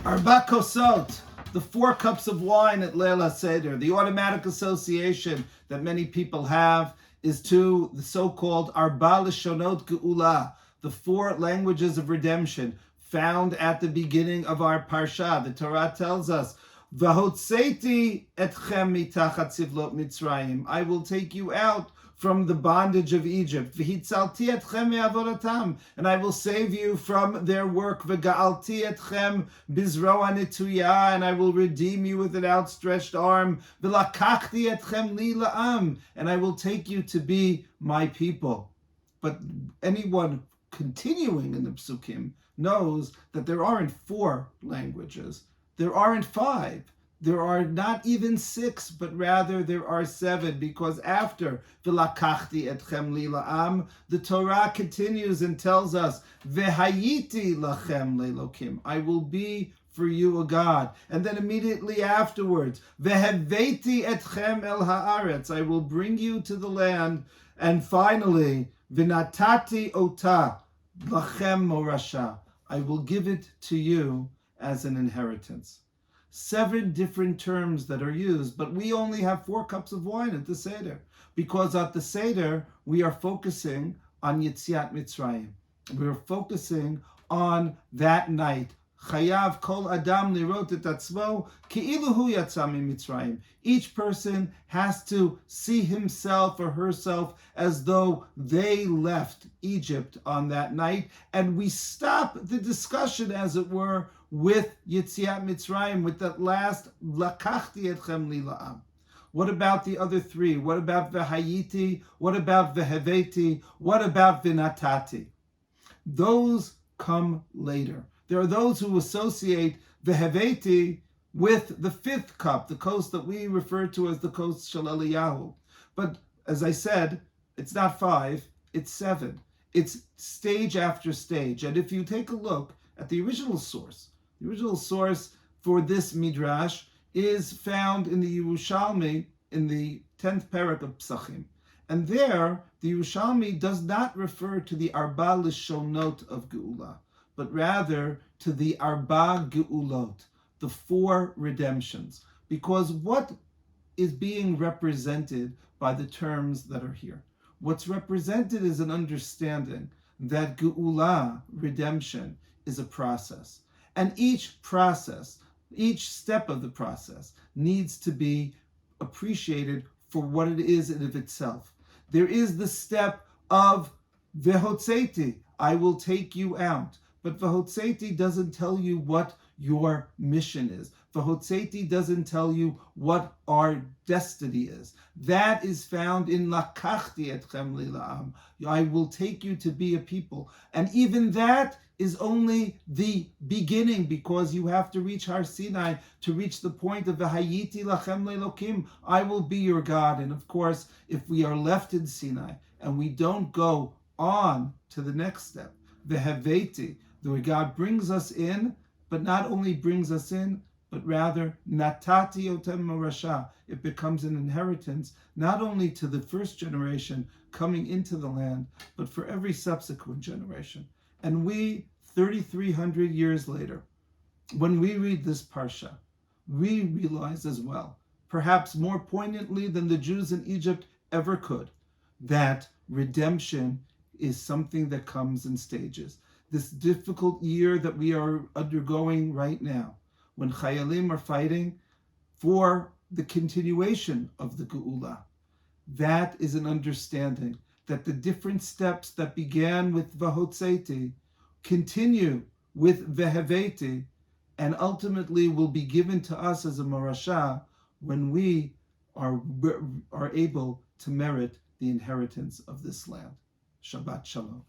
Arba kosot, the 4 cups of wine at Leil HaSeder. The automatic association that many people have is to the so-called Arba Lashonot Geula, the 4 languages of redemption found at the beginning of our Parsha. The Torah tells us, V'hotzeiti etchem mitachat tzivlot Mitzrayim. I will take you out from the bondage of Egypt. V'hitzalti etchem me'avodatam. And I will save you from their work. V'ga'alti etchem bizroa netuya. And I will redeem you with an outstretched arm. V'lakachti etchem li la'am. And I will take you to be my people. But anyone continuing in the Psukim knows that there aren't 4 languages. There aren't 5. There are not even 6, but rather there are 7, because after V'lakachti etchem li la'am, the Torah continues and tells us, V'hayiti lachem le'lokim. I will be for you a God. And then immediately afterwards, V'heveti etchem el haaretz. I will bring you to the land. And finally, V'natati ota lachem morasha. I will give it to you as an inheritance. 7 different terms that are used, but we only have 4 cups of wine at the Seder, because at the Seder we are focusing on Yetziat Mitzrayim. We are focusing on that night. Chayav kol adam lirot et atzmo ki'ilu hu yatsa mitzrayim. Each person has to see himself or herself as though they left Egypt on that night, and we stop the discussion, as it were, with Yetziat Mitzrayim, with that last lakachti etchem li la'am. What about the other 3? What about v'hayiti? What about v'heveti? What about v'natati? Those come later. There are those who associate v'heveti with the 5th cup, the coast that we refer to as the coast Shel Eliyahu. But as I said, it's not 5, it's 7. It's stage after stage. And if you take a look at the original source for this midrash is found in the Yerushalmi in the 10th parak of Psachim. And there, the Yerushalmi does not refer to the Arba Lishonot of Geula, but rather to the Arba Geulot, the 4 redemptions. Because what is being represented by the terms that are here? What's represented is an understanding that Geula, redemption, is a process. And each process, each step of the process, needs to be appreciated for what it is in of itself. There is the step of V'hotzeti, I will take you out. But V'hotzeti doesn't tell you what your mission is. V'hotzeti doesn't tell you what our destiny is. That is found in Lakachti etchem li la'am. I will take you to be a people. And even that is only the beginning, because you have to reach Har Sinai to reach the point of V'hayiti lachem le'lokim. I will be your God. And of course, if we are left in Sinai and we don't go on to the next step, V'heveti, the way God brings us in, but not only brings us in, but rather natati otem morasha. It becomes an inheritance, not only to the first generation coming into the land, but for every subsequent generation. And we, 3,300 years later, when we read this parsha, we realize as well, perhaps more poignantly than the Jews in Egypt ever could, that redemption is something that comes in stages. This difficult year that we are undergoing right now, when Chayalim are fighting for the continuation of the Geula, that is an understanding that the different steps that began with V'hotzeti continue with V'heveti, and ultimately will be given to us as a morasha when we are able to merit the inheritance of this land. Shabbat Shalom.